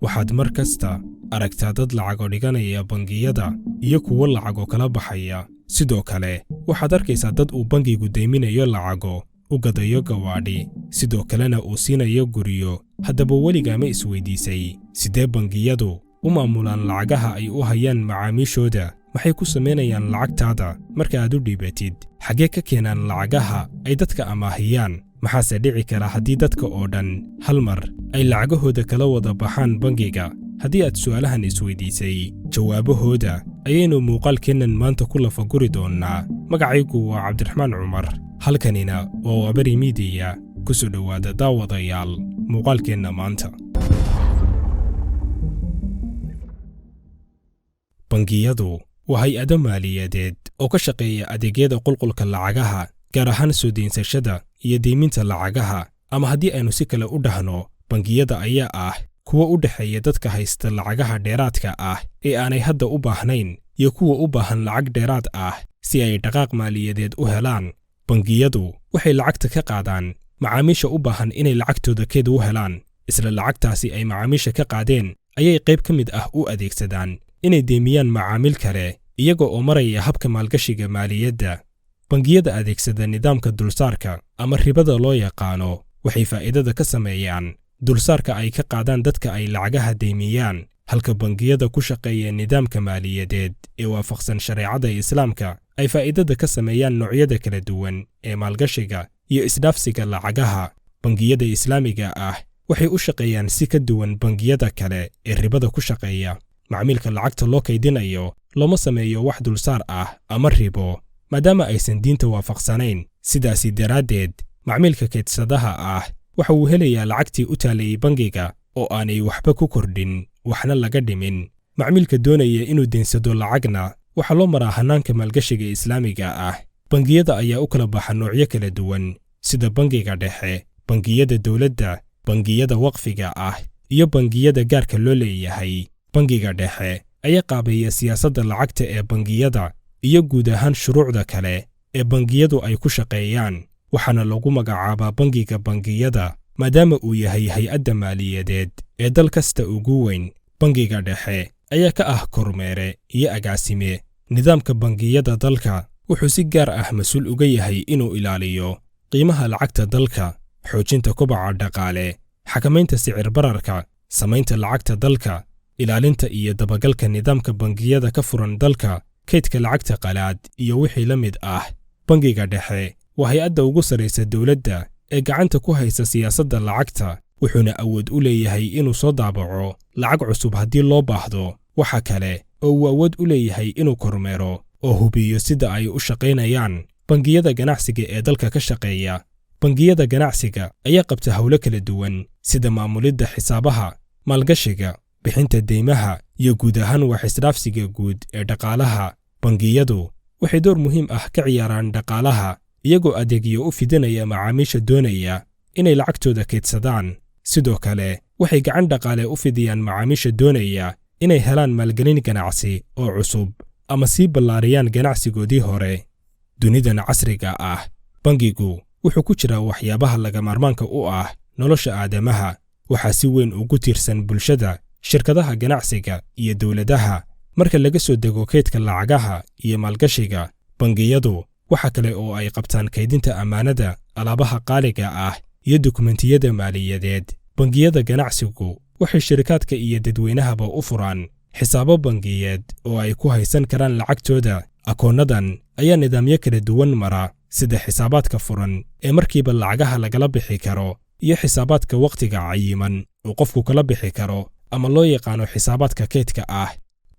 waxaad mar kasta aragtaa dad lacago dhiganaya bangiyada iyo kuwo lacago kala baxaya. Sidoo kale waxaad arkaysaa dad uu bangigu deyminayo lacago u gadayo gawaadhi, sidoo kalena uu siinayo guryo. Haddaba weligaa ma isweydiisay sidee bangiyadu u maamulaan lacagaha ay u hayaan macaamiishooda? Maxay ku sameynayaan lacagtaada marka aad u dhiibatid? Xagee ka keenaan lacagaha ay dadka amaahiyaan? Maxaase dhici kara haddii dadka oo dhan hal mar ay lacagahooda kala wada baxaan bangiga? Haddii aad su'aalahan isweydiisay, jawaabahooda ayaynu muuqaalkeennan maanta ku lafaguri doonnaa. Magacaygu waa Cabdiraxmaan Cumar, halkanina waa Wabari Media. Ku soo dhowaada daawadayaal muuqaalkeenna maanta. Bangiyadu waa hay-ado maaliyadeed oo ka shaqeeya adeegyada qulqulka lacagaha, gaar ahaan soo deensashada iyo deyminta lacagaha. Ama haddii aynu si kale u dhahno, bangiyada ayaa ah kuwa u dhexeeya dadka haysta lacagaha dheeraadka ah ee aanay hadda u baahnayn iyo kuwa u baahan lacag dheeraad ah si ay dhaqaaq maaliyadeed u helaan. Bangiyadu waxay lacagta ka qaadaan macaamiisha u baahan inay lacagtooda keed u helaan. Isla lacagtaasi ay macaamiisha ka qaadeen ayay qayb ka mid ah u adeegsadaan inay deemiyaan macaamiil kale iyaga oo maraya habka maalgashiga maaliyadda. Bangiyada adeegsada nidaamka dulsaarka ama ribada loo yaqaano waxay faa'iidada ka sameeyaan dulsaarka ay ka qaadaan dadka ay lacagaha deemiyaan, halka bangiyada ku shaqeeya nidaamka maaliyadeed ee waafaqsan shareecada Islaamka ay faa'iidada ka sameeyaan noocyada kala duwan ee maalgashiga iyo isdhaafsiga lacagaha. Bangiyada Islaamiga ah waxay u shaqeeyaan si ka duwan bangiyada kale ee ribada ku shaqeeya. Macmiilka lacagta loo kaydinayo looma sameeyo wax dulsaar ah ama ribo, maadaama aysan diinta waafaqsanayn. Sidaasi daraaddeed, macmiilka kaydsadaha ah waxa uu helayaa lacagtii u taalayay bangiga oo aanay waxba ku kordhin, waxna laga dhimin. Macmiilka doonaya inuu deensado lacagna waxaa loo maraa hannaanka maalgashiga Islaamiga ah. Bangiyada ayaa u kala baxa noocyo kala duwan, sida bangiga dhexe, bangiyada dowladda, bangiyada waqfiga ah, iyo bangiyada gaarka loo leeyahay. Bangiga dhexe ayaa qaabeeya siyaasadda lacagta ee bangiyada iyo guud ahaan shuruucda kale ee bangiyadu ay ku shaqeeyaan, waxaana lagu magacaabaa bangiga bangiyada maadaama uu yahay hay-adda maaliyadeed ee dal kasta ugu weyn. Bangiga dhexe ayaa ka ah kormeere iyo agaasime nidaamka bangiyada dalka. Wuxuu si gaar ah mas'uul uga yahay inuu ilaaliyo qiimaha lacagta dalka, xoojinta kobaca dhaqaale, xakamaynta sicir bararka, samaynta lacagta dalka, ilaalinta iyo dabagalka nidaamka bangiyada ka furan dalka, kaydka lacagta qalaad iyo wixii la mid ah. Bangiga dhexe waa hay-adda ugu sarraysa dowladda ee gacanta ku haysa siyaasadda lacagta, wuxuuna awood u leeyahay inuu soo daabaco lacag cusub haddii loo baahdo. Waxa kale oo uu awood u leeyahay inuu kormeero oo hubiyo sida ay u shaqaynayaan bangiyada ganacsiga ee dalka ka shaqeeya. Bangiyada ganacsiga ayaa qabta hawlo kala duwan sida maamulidda xisaabaha, maalgashiga, bixinta deymaha iyo guud ahaan wax isdhaafsiga guud ee dhaqaalaha. Bangiyadu waxay door muhiim ah ka ciyaaraan dhaqaalaha iyagoo adeegyo u fidinaya macaamiisha doonaya inay lacagtooda kaydsadaan. Sidoo kale waxay gacan dhaqaale u fidiyaan macaamiisha doonaya inay helaan maalgelin ganacsi oo cusub ama sii ballaariyaan ganacsigoodii hore. Dunidan casriga ah, bangigu wuxuu ku jiraa waxyaabaha laga maarmaanka u ah nolosha aadamaha. Waxaa si weyn ugu tiirsan bulshada, shirkadaha ganacsiga iyo dowladaha. Marka laga soo dego kaydka lacagaha iyo maalgashiga, bangiyadu waxa kale oo ay qabtaan kaydinta ammaanada, alaabaha qaaliga ah iyo dukumentiyada maaliyadeed. Bangiyada ganacsigu waxay shirkadka iyo dadweynahaba u furaan xisaabo bangiyeed oo ay ku haysan karaan lacagtooda. Akoonnadan ayaa nidaamyo kala duwan mara, sida xisaabaadka furan ee markiiba lacagaha lagala bixi karo iyo xisaabaadka waqtiga cayiman oo qofku kala bixi karo ama loo yaqaano xisaabaadka kaydka ah.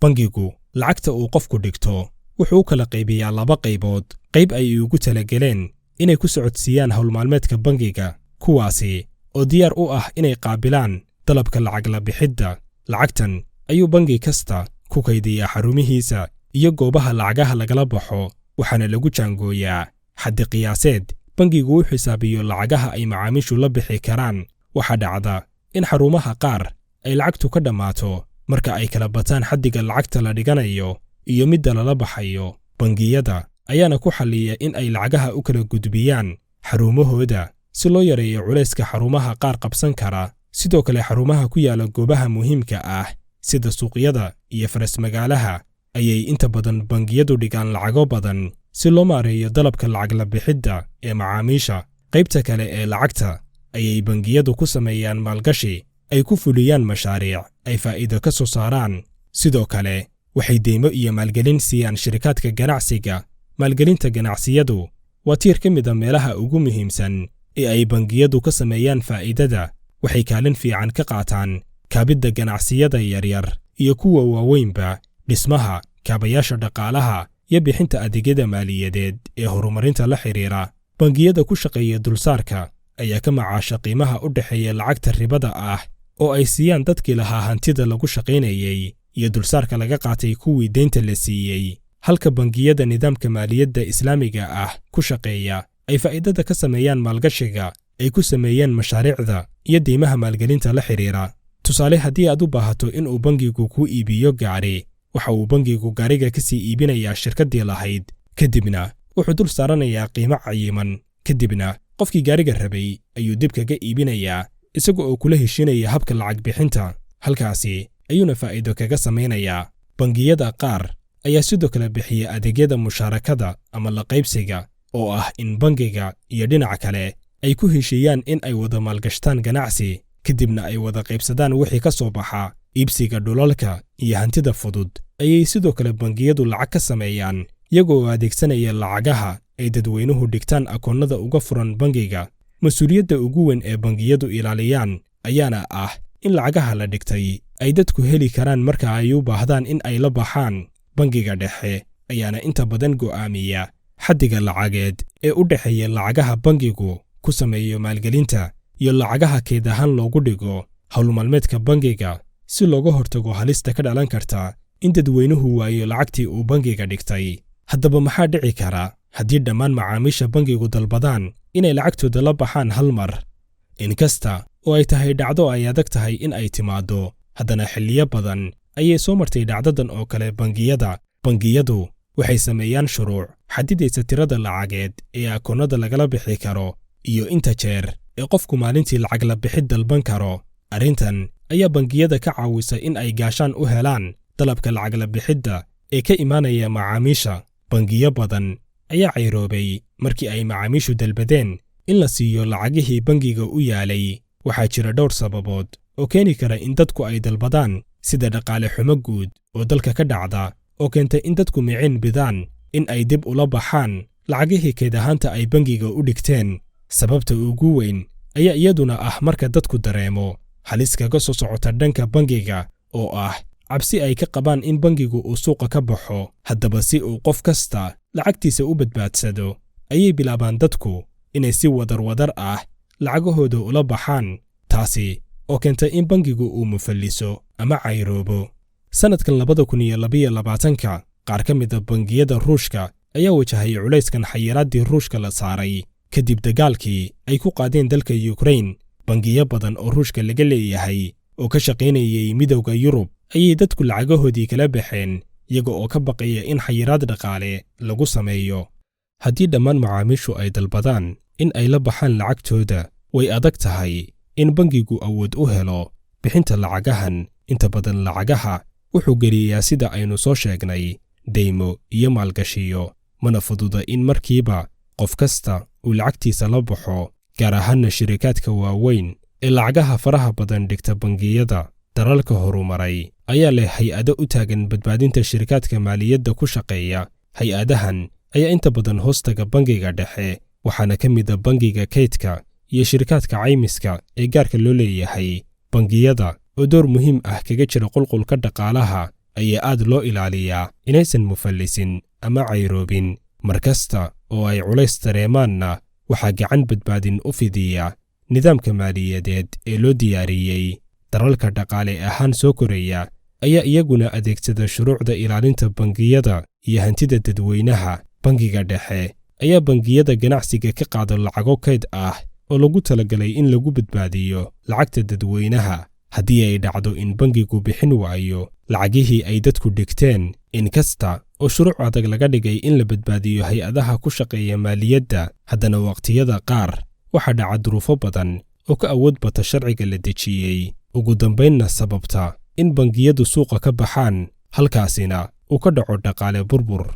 Bangigu lacagta uu qofku dhigto wuxuu u kala qaybiyaa laba qaybood. Qayb ay ugu talagaleen inay ku socodsiiyaan howlmaalmeedka bangiga, kuwaasi oo diyaar u ah inay qaabilaan dalabka lacag la bixidda. Lacagtan ayuu bangi kasta ku kaydiyaa xarumihiisa iyo goobaha lacagaha lagala baxo, waxaana lagu jaangooyaa xaddi qiyaaseed. Bangigu uu xisaabiyo lacagaha ay macaamiishu la bixi karaan. Waxaa dhacda in xarumaha qaar ay lacagtu ka dhammaato marka ay kala bataan xaddiga lacagta la dhiganayo iyo midda lala baxayo. Bangiyada ayaana ku xalliya in ay lacagaha u kala gudbiyaan xarumahooda si loo yareeyo culayska xarumaha qaar qabsan kara sidoo kale xarumaha ku yaala goobaha muhiimka ah sida suuqyada iyo faras-magaalaha ayay inta badan bangiyadu dhigaan lacago badan si loo maareeyo dalabka lacag la bixidda ee macaamiisha. qaybta kale ee lacagta ayay bangiyadu ku sameeyaan maalgashi ay ku fuliyaan mashaariic ay faa'iido ka soo saaraan. sidoo kale waxay deymo iyo maalgelin siiyaan shirkadka ganacsiga. maalgelinta ganacsiyadu waa tiir ka mid a meelaha ugu muhiimsan ee ay bangiyadu ka sameeyaan faa'iidada. waxay kaalin fiican ka qaataan kaabidda ganacsiyada yaryar iyo kuwa waaweynba, dhismaha kaabayaasha dhaqaalaha iyo bixinta adeegyada maaliyadeed ee horumarinta la xiriira. bangiyada ku shaqeeya dulsaarka ayaa ka macaasha qiimaha u dhexeeya lacagta ribada ah oo ay siiyaan dadkii lahaa hantida lagu shaqaynayay iyo dulsaarka laga qaatay kuwii deynta la siiyey. halka bangiyada nidaamka maaliyadda islaamiga ah ku shaqeeya ay faa'iidada ka sameeyaan maalgashiga ay ku sameeyeen mashaariicda iyo deymaha maalgelinta la xiriira. tusaale, haddii aad u baahato inuu bangigu kuu iibiyo gaari, waxa uu bangigu gaariga ka sii iibinayaa shirkaddii lahayd, kadibna wuxuu dul saaranayaa qiimo cayiman. kadibna qofkii gaariga rabay ayuu dib kaga iibinayaa isaga oo kula heshiinaya habka lacag bixinta. halkaasi ayuuna faa'iido kaga samaynayaa. bangiyada qaar ayaa sidoo kale bixiya adeegyada mushaarakada ama la qaybsiga, oo ah in bangiga iyo dhinaca kale ay ku heshiiyaan in ay wada maalgashtaan ganacsi, kadibna ay wada qaybsadaan wixii ka soo baxa. iibsiga dhulalka iyo hantida fudud ayay sidoo kale bangiyadu lacag ka sameeyaan iyagoo adeegsanaya lacagaha ay dadweynuhu dhigtaan akoonnada uga furan bangiga. mas-uuliyadda ugu weyn ee bangiyadu ilaaliyaan ayaana ah in lacagaha la dhigtay ay dadku heli karaan marka ay u baahdaan in ay la baxaan. bangiga dhexe ayaana inta badan go'aamiya xaddiga lacageed ee u dhexeeya lacagaha bangigu ku sameeyo maalgelinta iyo lacagaha keyd ahaan loogu dhigo howlmaalmeedka bangiga si looga hortago halista ka dhalan karta in dadweynuhu waayo lacagtii uu bangiga dhigtay. haddaba maxaa dhici kara haddii dhammaan macaamiisha bangigu dalbadaan inay lacagtooda la baxaan hal mar? inkasta oo ay tahay dhacdo ay adag tahay in ay timaaddo, haddana xilliyo badan ayay soo martay dhacdadan oo kale. bangiyadu waxay sameeyaan shuruuc xadidaysa tirada lacageed ee akoonnada lagala bixi karo iyo inta jeer ee qofku maalintii lacag la bixid dalban karo. arrintan ayaa bangiyada ka caawisa in ay gaashaan u helaan dalabka lacag la bixidda ee ka imaanaya macaamiisha. bangiyo badan ayaa cayroobay markii ay macaamiishu dalbadeen in la siiyo lacagihii bangiga u yaalay. waxaa jira dhowr sababood oo keeni kara in dadku ay dalbadaan, sida dhaqaale xumo guud oo dalka ka dhacda oo keentay in dadku micin bidaan in ay dib ula baxaan lacagihii keyd ahaanta ay bangiga u dhigteen. sababta ugu weyn ayaa iyaduna ah marka dadku dareemo halis kaga soo socota dhanka bangiga oo ah cabsi ay ka qabaan in bangigu uu suuqa ka baxo. haddaba si uu qof kasta lacagtiisa u badbaadsado ayay bilaabaan dadku inay si wadar ah lacagahooda ula baxaan, taasi oo keentay in bangigu uu mufalliso ama cayroobo. sannadkan 2022 qaar ka mid a bangiyada Ruushka ayaa wajahay culayskan xayiraaddii Ruushka la saaray kadib dagaalkii ay ku qaadeen dalka Ukraine. bangiyo badan oo Ruushka laga leeyahay oo ka shaqaynayay midowga Yurub ayay dadku lacagahoodii kala baxeen iyaga oo ka baqaya in xayiraad dhaqaale lagu sameeyo. haddii dhammaan macaamiishu ay dalbadaan in ay la baxaan lacagtooda, way adag tahay in bangigu awood u helo bixinta lacagahan. inta badan lacagaha wuxuu geliyaa sida aynu soo sheegnay deymo iyo maalgashiyo, mana fududa in markiiba qof kasta uu lacagtiisa la baxo, gaar ahaanna shirkadka waaweyn ee lacagaha faraha badan dhigta. bangiyada dalalka horumaray ayaa leh hay-ado u taagan badbaadinta shirkadka maaliyadda ku shaqeeya. hay-adahan ayaa inta badan hoostaga bangiga dhexe, waxaana ka mid a bangiga kaydka iyo shirkadka caymiska ee gaarka loo leeyahay. bangiyada oo door muhiim ah kaga jira qulqulka dhaqaalaha ayaa aad loo ilaaliyaa inaysan mufallisin ama cayroobin. markasta oo ay culays dareemaanna waxaa gacan badbaadin u fidiya nidaamka maaliyadeed ee loo diyaariyey. dalalka dhaqaale ahaan soo koraya ayaa iyaguna adeegsada shuruucda ilaalinta bangiyada iyo hantida dadweynaha. bangiga dhexe ayaa bangiyada ganacsiga ka qaada lacago kayd ah oo lagu talagalay in lagu badbaadiyo lacagta dadweynaha. haddii ay dhacdo in bangigu bixin waayo lacagihii ay dadku dhigteen, inkasta oo shuruuc adag laga dhigay in la badbaadiyo hay-adaha ku shaqeeya maaliyadda, haddana waqtiyada qaar waxaa dhaca duruufo badan oo ka awood bata sharciga la dejiyey ugu dambaynna sababta in bangiyadu suuqa ka baxaan halkaasina uu ka dhaco dhaqaale burbur.